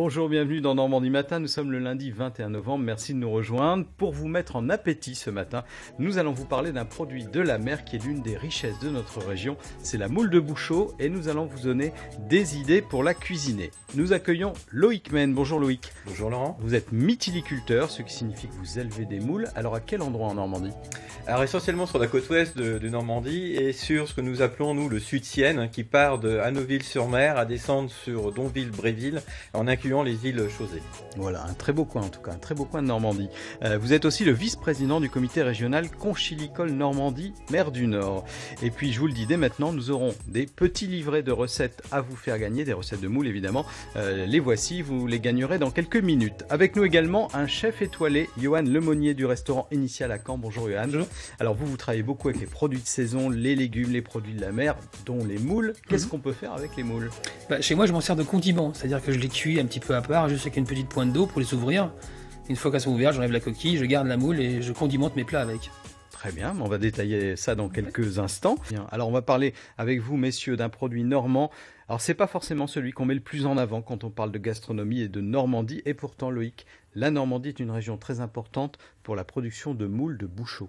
Bonjour, bienvenue dans Normandie Matin. Nous sommes le lundi 21 novembre. Merci de nous rejoindre. Pour vous mettre en appétit ce matin, nous allons vous parler d'un produit de la mer qui est l'une des richesses de notre région. C'est la moule de Bouchot et nous allons vous donner des idées pour la cuisiner. Nous accueillons Loïc Men. Bonjour Loïc. Bonjour Laurent. Vous êtes mytiliculteur, ce qui signifie que vous élevez des moules. Alors à quel endroit en Normandie? Alors essentiellement sur la côte ouest de Normandie et sur ce que nous appelons nous le Sud-Sienne qui part de Hanoville-sur-Mer à descendre sur Donville-Bréville en incluant les îles Chausey. Voilà, un très beau coin en tout cas, un très beau coin de Normandie. Vous êtes aussi le vice-président du comité régional Conchilicole Normandie, mer du Nord. Et puis je vous le dis dès maintenant, nous aurons des petits livrets de recettes à vous faire gagner, des recettes de moules évidemment. Les voici, vous les gagnerez dans quelques minutes. Avec nous également un chef étoilé, Johan Lemonnier du restaurant Initial à Caen. Bonjour Johan. Bonjour. Alors vous travaillez beaucoup avec les produits de saison, les légumes, les produits de la mer, dont les moules. Qu'est-ce qu'on peut faire avec les moules? Chez moi, je m'en sers de condiment, c'est-à-dire que je les cuis un petit peu à part, juste avec une petite pointe d'eau pour les ouvrir. Une fois qu'elles sont ouvertes, j'enlève la coquille, je garde la moule et je condimente mes plats avec. Très bien, on va détailler ça dans quelques instants. Bien, alors on va parler avec vous, messieurs, d'un produit normand. Alors c'est pas forcément celui qu'on met le plus en avant quand on parle de gastronomie et de Normandie. Et pourtant, Loïc, la Normandie est une région très importante pour la production de moules de Bouchot.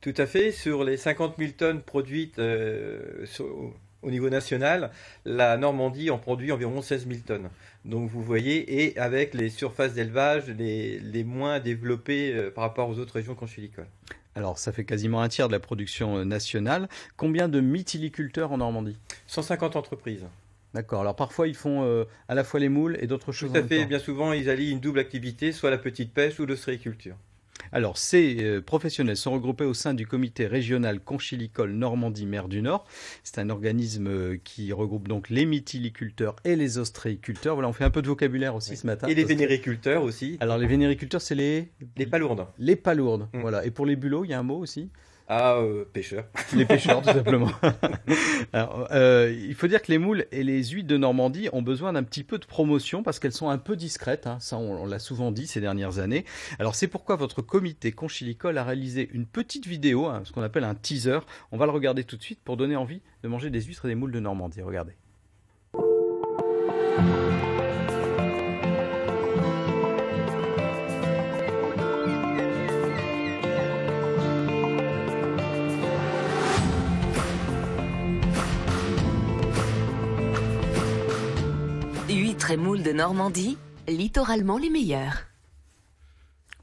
Tout à fait, sur les 50 000 tonnes produites au niveau national, la Normandie en produit environ 16 000 tonnes. Donc vous voyez, et avec les surfaces d'élevage les moins développées par rapport aux autres régions conchilicoles. Alors ça fait quasiment un tiers de la production nationale. Combien de mytiliculteurs en Normandie? 150 entreprises. D'accord, alors parfois ils font à la fois les moules et d'autres choses en Tout à même fait, temps. bien souvent ils allient une double activité, soit la petite pêche ou l'ostréiculture. Alors, ces professionnels sont regroupés au sein du comité régional Conchilicole Normandie-Mer du Nord. C'est un organisme qui regroupe donc les mytiliculteurs et les ostréiculteurs. Voilà, on fait un peu de vocabulaire aussi ce matin. Et les vénériculteurs aussi. Alors, les vénériculteurs, c'est les palourdes. Les palourdes. Voilà. Et pour les bulots, il y a un mot aussi? Pêcheurs. Les pêcheurs, tout simplement. Alors, il faut dire que les moules et les huîtres de Normandie ont besoin d'un petit peu de promotion parce qu'elles sont un peu discrètes. Hein. Ça, on l'a souvent dit ces dernières années. Alors, c'est pourquoi votre comité Conchilicole a réalisé une petite vidéo, hein, ce qu'on appelle un teaser. On va le regarder tout de suite pour donner envie de manger des huîtres et des moules de Normandie. Regardez. Huîtres et moules de Normandie, littoralement les meilleurs.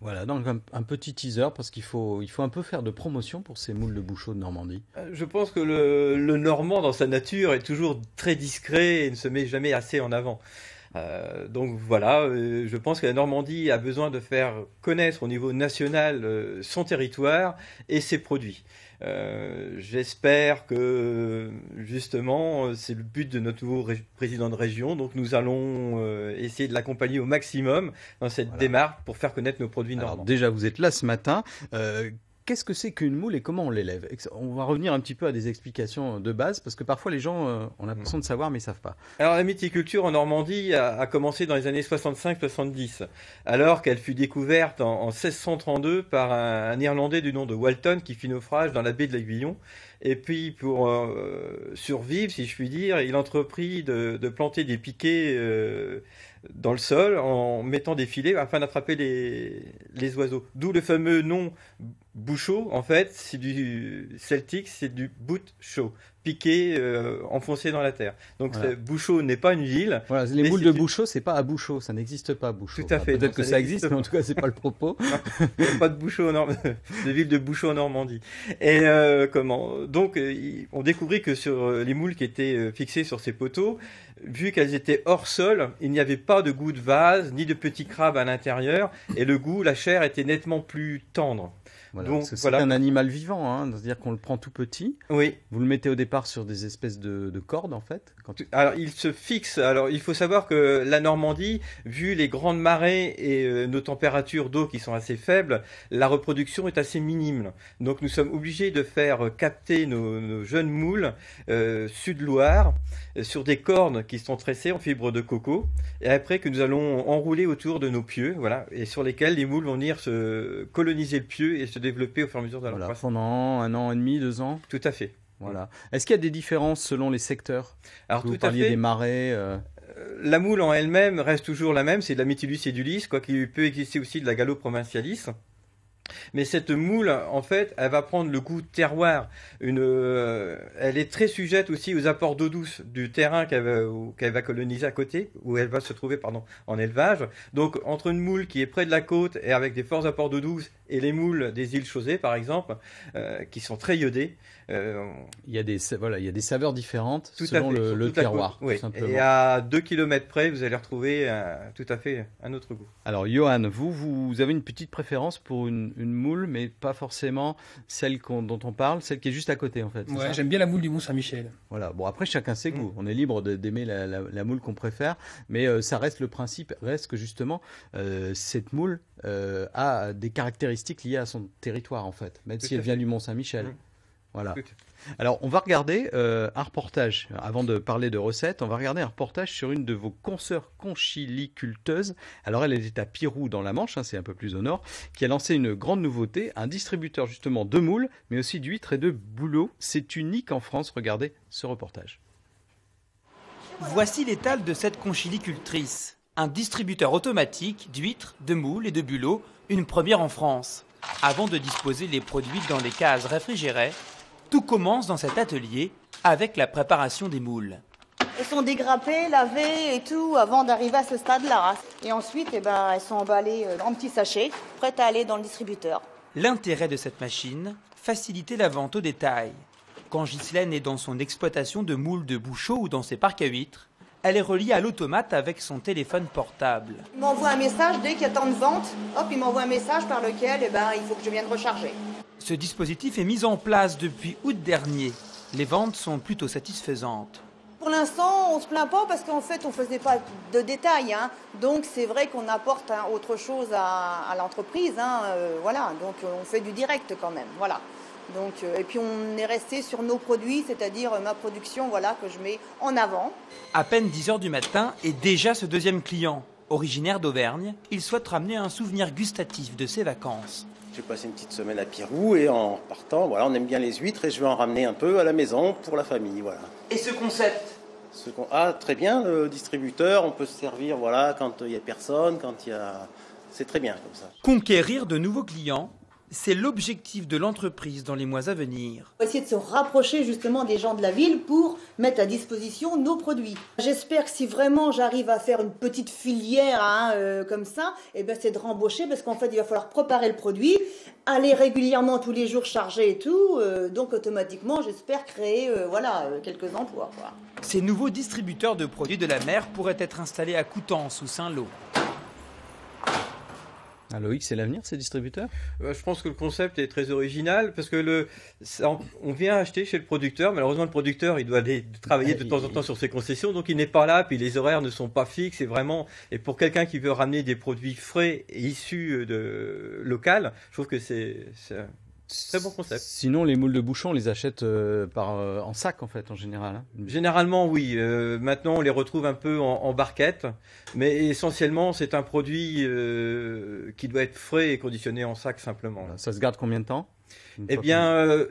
Voilà, donc un petit teaser parce qu'il faut un peu faire de promotion pour ces moules de Bouchot de Normandie. Je pense que le Normand, dans sa nature, est toujours très discret et ne se met jamais assez en avant. Donc voilà, je pense que la Normandie a besoin de faire connaître au niveau national son territoire et ses produits. J'espère que justement c'est le but de notre nouveau président de région, donc nous allons essayer de l'accompagner au maximum dans cette démarche pour faire connaître nos produits normands. Alors déjà vous êtes là ce matin, qu'est-ce que c'est qu'une moule et comment on l'élève? On va revenir un petit peu à des explications de base parce que parfois les gens ont l'impression de savoir mais ils ne savent pas. Alors la mytiliculture en Normandie a commencé dans les années 65-70, alors qu'elle fut découverte en 1632 par un Irlandais du nom de Walton qui fit naufrage dans la baie de l'Aiguillon. Et puis pour survivre, si je puis dire, il entreprit de planter des piquets dans le sol en mettant des filets afin d'attraper les oiseaux. D'où le fameux nom Bouchot, en fait, c'est du celtique, c'est du boot show, piqué, enfoncé dans la terre. Donc voilà. Bouchot n'est pas une ville. Voilà, les moules de Bouchot, c'est pas à Bouchot, ça n'existe pas Bouchot. Tout à fait. Peut-être que ça existe, mais en tout cas, c'est pas le propos. Il n'y a pas de Bouchot de ville de Bouchot en Normandie. Et donc, on découvrit que sur les moules qui étaient fixées sur ces poteaux, vu qu'elles étaient hors sol, il n'y avait pas de goût de vase, ni de petits crabes à l'intérieur, et le goût, la chair était nettement plus tendre. Voilà, Donc, c'est un animal vivant, hein, c'est-à-dire qu'on le prend tout petit. Oui. Vous le mettez au départ sur des espèces de cordes, en fait. Alors, il se fixe. Alors, il faut savoir que la Normandie, vu les grandes marées et nos températures d'eau qui sont assez faibles, la reproduction est assez minime. Donc, nous sommes obligés de faire capter nos jeunes moules Sud-Loire sur des cordes qui sont tressées en fibre de coco et après que nous allons enrouler autour de nos pieux, voilà, et sur lesquels les moules vont venir se coloniser le pieu et se développer au fur et à mesure de leur croissance. Pendant 1 an et demi, 2 ans. Tout à fait. Voilà. Est-ce qu'il y a des différences selon les secteurs? Alors vous tout à parliez fait. des marais. la moule en elle-même reste toujours la même, c'est de la Mytilus edulis, quoi qu'il peut exister aussi de la Gallo provincialis. Mais cette moule, en fait, elle va prendre le goût terroir. Elle est très sujette aussi aux apports d'eau douce du terrain qu'elle va coloniser à côté, où elle va se trouver, en élevage. Donc, entre une moule qui est près de la côte et avec des forts apports d'eau douce et les moules des îles Chausées, par exemple, qui sont très iodées. Il y a des saveurs différentes Tout selon à fait, le terroir, oui. tout simplement. Et à 2 km près, vous allez retrouver tout à fait un autre goût. Alors, Johan, vous avez une petite préférence pour une moule, mais pas forcément celle dont on parle, celle qui est juste à côté, en fait. C'est Ouais, ça j'aime bien la moule du Mont-Saint-Michel. Voilà. Bon, après, chacun ses goûts. On est libre d'aimer la moule qu'on préfère, mais ça reste le principe, reste que justement, cette moule a des caractéristiques liées à son territoire, en fait, même si elle vient du Mont-Saint-Michel. Voilà. Alors, on va regarder un reportage. Avant de parler de recettes, on va regarder un reportage sur une de vos consoeurs conchiliculteuses. Alors, elle est à Pirou dans la Manche, c'est un peu plus au nord, qui a lancé une grande nouveauté, un distributeur justement de moules, mais aussi d'huîtres et de bouleaux. C'est unique en France. Regardez ce reportage. Voici l'étal de cette conchilicultrice. Un distributeur automatique d'huîtres, de moules et de bulots, une première en France. Avant de disposer les produits dans les cases réfrigérées, tout commence dans cet atelier avec la préparation des moules. Elles sont dégrappées, lavées et tout avant d'arriver à ce stade-là. Et ensuite, elles sont emballées en petits sachets, prêtes à aller dans le distributeur. L'intérêt de cette machine, faciliter la vente au détail. Quand Ghislaine est dans son exploitation de moules de Bouchot ou dans ses parcs à huîtres, elle est reliée à l'automate avec son téléphone portable. Il m'envoie un message dès qu'il y a tant de ventes. Hop, il m'envoie un message par lequel il faut que je vienne recharger. Ce dispositif est mis en place depuis août dernier. Les ventes sont plutôt satisfaisantes. Pour l'instant, on ne se plaint pas parce qu'en fait, on ne faisait pas de détails. Donc, c'est vrai qu'on apporte autre chose à l'entreprise. Voilà, donc on fait du direct quand même. Voilà. Donc, et puis, on est resté sur nos produits, c'est-à-dire ma production que je mets en avant. À peine 10 heures du matin et déjà ce deuxième client. Originaire d'Auvergne, il souhaite ramener un souvenir gustatif de ses vacances. J'ai passé une petite semaine à Pirou et en partant, on aime bien les huîtres et je vais en ramener un peu à la maison pour la famille. Voilà. Et ce concept ? Très bien, le distributeur, on peut se servir quand il n'y a personne, c'est très bien comme ça. Conquérir de nouveaux clients, c'est l'objectif de l'entreprise dans les mois à venir. On va essayer de se rapprocher justement des gens de la ville pour mettre à disposition nos produits. J'espère que si vraiment j'arrive à faire une petite filière comme ça, c'est de rembaucher parce qu'en fait il va falloir préparer le produit, aller régulièrement tous les jours charger et tout, donc automatiquement j'espère créer quelques emplois. Ces nouveaux distributeurs de produits de la mer pourraient être installés à Coutances ou Saint-Lô. Loïc, c'est l'avenir, ces distributeurs ? Je pense que le concept est très original parce que on vient acheter chez le producteur. Malheureusement, le producteur, il doit aller travailler de temps en temps sur ses concessions, donc il n'est pas là. Puis les horaires ne sont pas fixes. Et pour quelqu'un qui veut ramener des produits frais et issus de local, je trouve que c'est un très bon concept. Sinon, les moules de Bouchon, on les achète en sac, en fait, en général. Généralement, oui. Maintenant, on les retrouve un peu en barquette. Mais essentiellement, c'est un produit qui doit être frais et conditionné en sac, simplement. Ça se garde combien de temps ?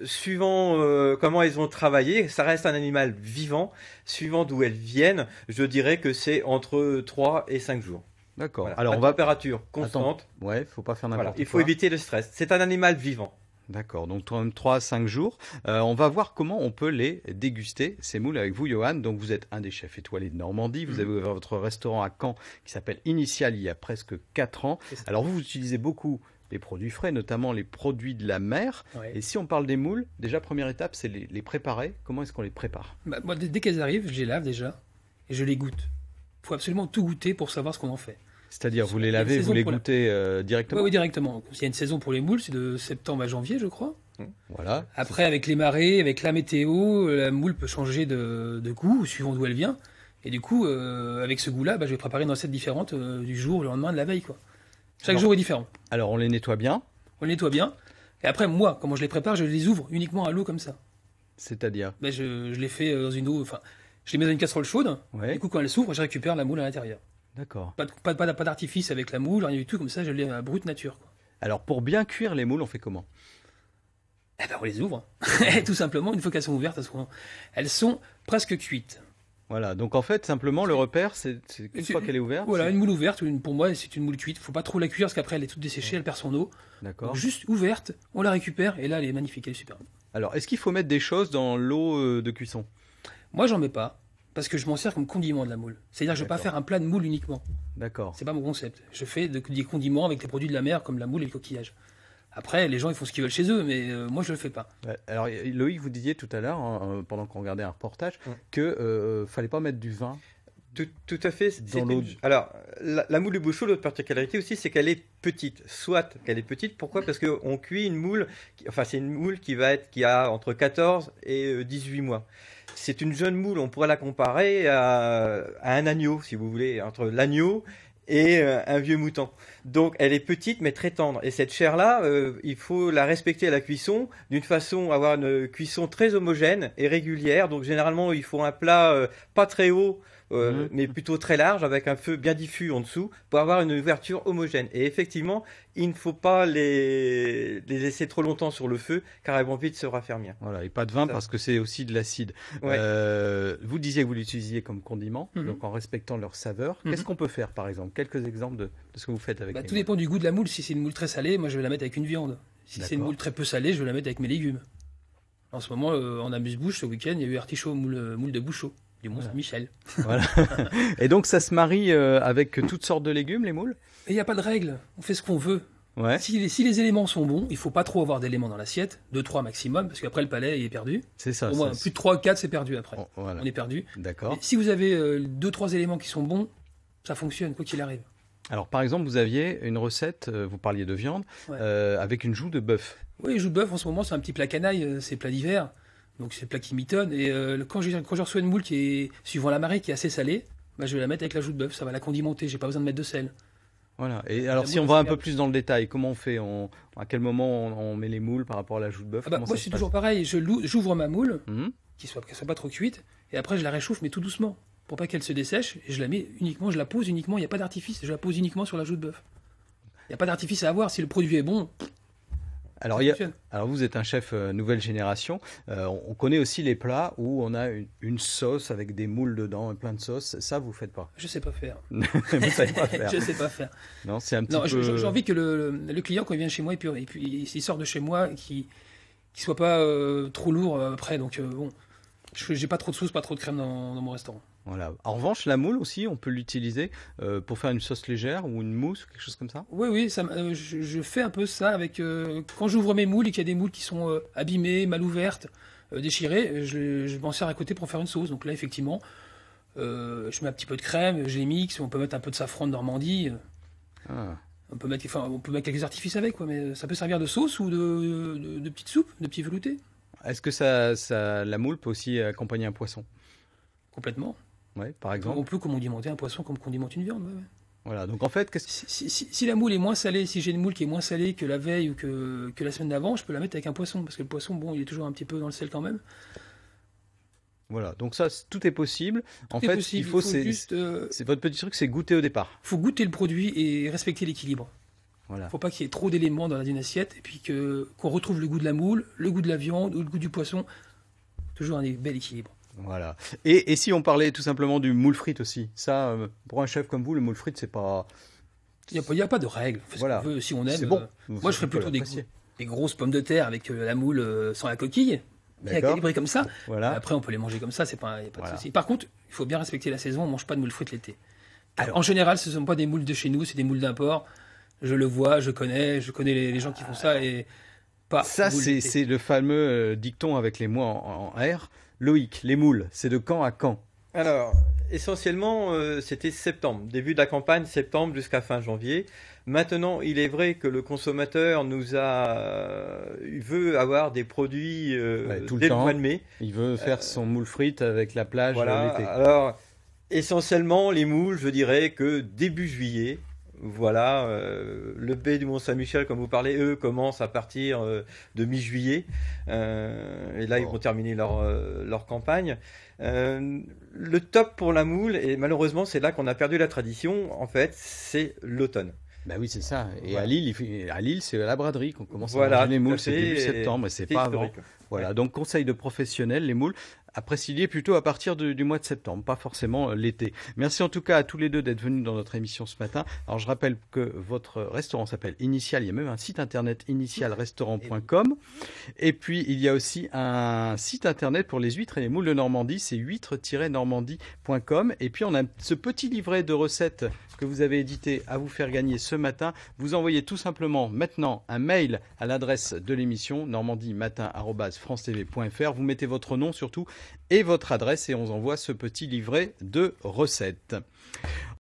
Suivant comment elles ont travaillé, ça reste un animal vivant. Suivant d'où elles viennent, je dirais que c'est entre 3 et 5 jours. D'accord. Voilà. Alors, température constante. Ouais, faut pas faire n'importe quoi. Il faut éviter le stress. C'est un animal vivant. D'accord, donc 3 à 5 jours. On va voir comment on peut les déguster, ces moules, avec vous, Johan. Donc, vous êtes un des chefs étoilés de Normandie. Vous avez ouvert votre restaurant à Caen qui s'appelle Initial il y a presque 4 ans. Alors, vous utilisez beaucoup les produits frais, notamment les produits de la mer. Ouais. Et si on parle des moules, déjà, première étape, c'est les préparer. Comment est-ce qu'on les prépare ? Moi, dès qu'elles arrivent, je les lave déjà et je les goûte. Il faut absolument tout goûter pour savoir ce qu'on en fait. C'est-à-dire, vous les lavez, vous les goûtez directement ? Oui, directement. Il y a une saison pour les moules, c'est de septembre à janvier, je crois. Voilà. Après, avec les marées, avec la météo, la moule peut changer de goût, suivant d'où elle vient. Et du coup, avec ce goût-là, je vais préparer une recette différente du jour, le lendemain, de la veille. Chaque jour est différent. Alors, on les nettoie bien ? On les nettoie bien. Et après, moi, comment je les prépare, je les ouvre uniquement à l'eau comme ça. C'est-à-dire ? Je les fais dans une eau... je les mets dans une casserole chaude. Ouais. Du coup, quand elle s'ouvre, je récupère la moule à l'intérieur. D'accord. Pas d'artifice avec la moule, rien du tout, comme ça je l'ai à brute nature. Alors pour bien cuire les moules, on fait comment ? On les ouvre, tout simplement, une fois qu'elles sont ouvertes, elles sont presque cuites. Voilà, donc en fait, simplement, le repère, c'est une fois qu'elle est ouverte. Voilà, une moule ouverte, pour moi, c'est une moule cuite. Faut pas trop la cuire parce qu'après, elle est toute desséchée, elle perd son eau. D'accord. Donc, juste ouverte, on la récupère et là, elle est magnifique, elle est super. Alors, est-ce qu'il faut mettre des choses dans l'eau de cuisson? Moi, j'en mets pas parce que je m'en sers comme condiment de la moule. C'est-à-dire, je vais pas D'accord. faire un plat de moule uniquement. D'accord. C'est pas mon concept. Je fais des condiments avec les produits de la mer comme la moule et le coquillage. Après, les gens, ils font ce qu'ils veulent chez eux, mais moi, je le fais pas. Ouais. Alors, Loïc, vous disiez tout à l'heure, pendant qu'on regardait un reportage, que fallait pas mettre du vin. Tout à fait. Dans l'eau. Alors, la moule de bouchot, l'autre particularité aussi, c'est qu'elle est petite. Soit qu'elle est petite, pourquoi? Parce qu'on cuit une moule, c'est une moule qui a entre 14 et 18 mois. C'est une jeune moule, on pourrait la comparer à un agneau, si vous voulez, entre l'agneau et un vieux mouton. Donc elle est petite mais très tendre. Et cette chair-là, il faut la respecter à la cuisson d'une façon à avoir une cuisson très homogène et régulière. Donc généralement il faut un plat pas très haut, mais plutôt très large avec un feu bien diffus en dessous pour avoir une ouverture homogène. Et effectivement, il ne faut pas les laisser trop longtemps sur le feu car elles vont vite se raffermir. Voilà, et pas de vin parce que c'est aussi de l'acide. Ouais. Vous disiez que vous l'utilisiez comme condiment, donc en respectant leur saveur. Qu'est-ce qu'on peut faire par exemple? Quelques exemples de ce que vous faites avec les Tout moules. dépend du goût de la moule. Si c'est une moule très salée, moi je vais la mettre avec une viande. Si c'est une moule très peu salée, je vais la mettre avec mes légumes. En ce moment, en amuse-bouche, ce week-end, il y a eu artichaut moule de Bouchot, du Mont-Saint-Michel. Voilà. Et donc ça se marie avec toutes sortes de légumes, les moules? Et il n'y a pas de règle, on fait ce qu'on veut. Ouais. Si les éléments sont bons, il faut pas trop avoir d'éléments dans l'assiette, 2-3 maximum, parce qu'après le palais il est perdu. C'est ça. Au moins, plus de 3-4, c'est perdu après. Voilà. On est perdu. D'accord. Et si vous avez 2-3 éléments qui sont bons, ça fonctionne, quoi qu'il arrive. Alors par exemple, vous aviez une recette, vous parliez de viande, avec une joue de bœuf. Oui, joue de bœuf en ce moment, c'est un petit plat canaille, c'est plat d'hiver. Donc c'est le plat qui mitonne. Et quand je reçois une moule qui est, suivant la marée, qui est assez salée, je vais la mettre avec la joue de bœuf, ça va la condimenter, j'ai pas besoin de mettre de sel. Voilà. Et alors si on va un peu plus dans le détail, comment on fait? À quel moment on met les moules par rapport à la joue de bœuf? Moi c'est toujours pareil, j'ouvre ma moule, qu'elle soit pas trop cuite, et après je la réchauffe mais tout doucement, pour pas qu'elle se dessèche, et je la pose uniquement, il n'y a pas d'artifice, je la pose uniquement sur la joue de bœuf. Il n'y a pas d'artifice à avoir, si le produit est bon... Alors, vous êtes un chef nouvelle génération. On connaît aussi les plats où on a une sauce avec des moules dedans, plein de sauces. Ça, vous faites pas? Je sais pas faire. Vous savez pas faire? Je sais pas faire. Non, c'est un petit peu... J'ai envie que le client, quand il vient chez moi, et puis il sort de chez moi, qu'il soit pas trop lourd après. Donc bon, j'ai pas trop de sauce, pas trop de crème dans mon restaurant. Voilà. En revanche, la moule aussi, on peut l'utiliser pour faire une sauce légère ou une mousse, quelque chose comme ça? Oui, je fais un peu ça avec quand j'ouvre mes moules et qu'il y a des moules qui sont abîmées, mal ouvertes, déchirées, je m'en sers à côté pour faire une sauce. Donc là, effectivement, je mets un petit peu de crème, je les mixe, on peut mettre un peu de safran de Normandie. On peut mettre quelques artifices avec, mais ça peut servir de sauce ou de petite soupe, de petits veloutés. Est-ce que la moule peut aussi accompagner un poisson? Complètement. Ouais, par exemple. On peut condimenter un poisson comme on condimente une viande. Ouais. Voilà, donc en fait, si la moule est moins salée, si j'ai une moule qui est moins salée que la veille ou que la semaine d'avant, je peux la mettre avec un poisson, parce que le poisson, bon, il est toujours un petit peu dans le sel quand même. Voilà, donc ça, tout est possible. En fait, il faut juste... c'est votre petit truc, c'est goûter au départ. Il faut goûter le produit et respecter l'équilibre. Voilà. Il ne faut pas qu'il y ait trop d'éléments dans une assiette, et puis qu'on retrouve le goût de la moule, le goût de la viande ou le goût du poisson. Toujours un bel équilibre. Voilà. Et si on parlait tout simplement du moule frite aussi, ça, pour un chef comme vous, le moule frite, c'est pas... Il n'y a pas de règle. On fait ce qu'on veut, si on aime. C'est bon. Moi, je ferais plutôt des grosses pommes de terre avec la moule sans la coquille, bien calibrée comme ça. Voilà. Après, on peut les manger comme ça, y a pas de souci. Par contre, il faut bien respecter la saison, on ne mange pas de moule frite l'été. En général, ce ne sont pas des moules de chez nous, c'est des moules d'import. Je le vois, je connais les gens qui font ça et pas. Ça, c'est le fameux dicton avec les mots en R. Loïc, les moules, c'est de quand à quand? Alors, essentiellement, c'était septembre, début de la campagne, septembre jusqu'à fin janvier. Maintenant, il est vrai que le consommateur veut avoir des produits dès le mois de mai. Il veut faire son moule frite avec la plage l'été. Alors, essentiellement, les moules, je dirais que début juillet. Voilà, le baie du Mont-Saint-Michel, comme vous parlez, eux, commencent à partir de mi-juillet. Et là, ils vont terminer leur campagne. Le top pour la moule, et malheureusement, c'est là qu'on a perdu la tradition, en fait, c'est l'automne. Ben oui, c'est ça. Et voilà. à Lille, c'est à la braderie qu'on commence à manger les moules. C'est début septembre, et c'est pas avant. Voilà, donc conseil de professionnels, les moules. à précilier plutôt à partir du mois de septembre, pas forcément l'été. Merci en tout cas à tous les deux d'être venus dans notre émission ce matin. Alors je rappelle que votre restaurant s'appelle Initial, il y a même un site internet initialrestaurant.com et puis il y a aussi un site internet pour les huîtres et les moules de Normandie, c'est huîtres-normandie.com et puis on a ce petit livret de recettes que vous avez édité à vous faire gagner ce matin. Vous envoyez tout simplement maintenant un mail à l'adresse de l'émission normandie-matin@francetv.fr. Vous mettez votre nom surtout et votre adresse et on vous envoie ce petit livret de recettes.